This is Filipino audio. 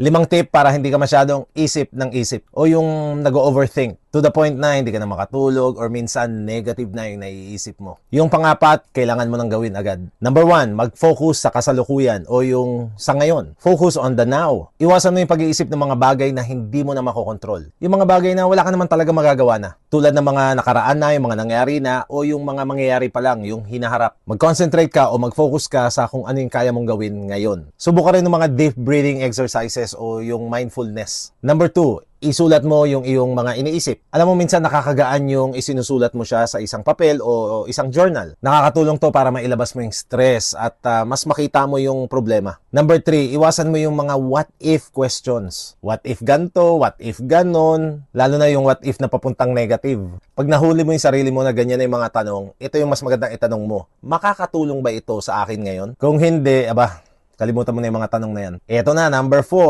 5 tip para hindi ka masyadong isip ng isip o yung nag-overthink to the point na hindi ka na makatulog or minsan negative na yung naiisip mo. Yung pang-apat, kailangan mo nang gawin agad. Number 1, mag-focus sa kasalukuyan o yung sa ngayon. Focus on the now. Iwasan mo yung pag-iisip ng mga bagay na hindi mo na makokontrol. Yung mga bagay na wala ka naman talaga magagawa na. Tulad ng mga nakaraan na, yung mga nangyari na o yung mga mangyayari pa lang, yung hinaharap. Mag-concentrate ka o mag-focus ka sa kung ano yung kaya mong gawin ngayon. Subukan rin ng mga deep breathing exercises o yung mindfulness. Number 2, isulat mo yung iyong mga iniisip. Alam mo, minsan nakakagaan yung isinusulat mo siya sa isang papel o isang journal. Nakakatulong to para mailabas mo yung stress at mas makita mo yung problema. Number 3, iwasan mo yung mga what if questions. What if ganto? What if ganon? Lalo na yung what if na papuntang negative. Pag nahuli mo yung sarili mo na ganyan na yung mga tanong, ito yung mas magandang itanong mo. Makakatulong ba ito sa akin ngayon? Kung hindi, kalimutan mo na yung mga tanong na yan. Ito na, number 4.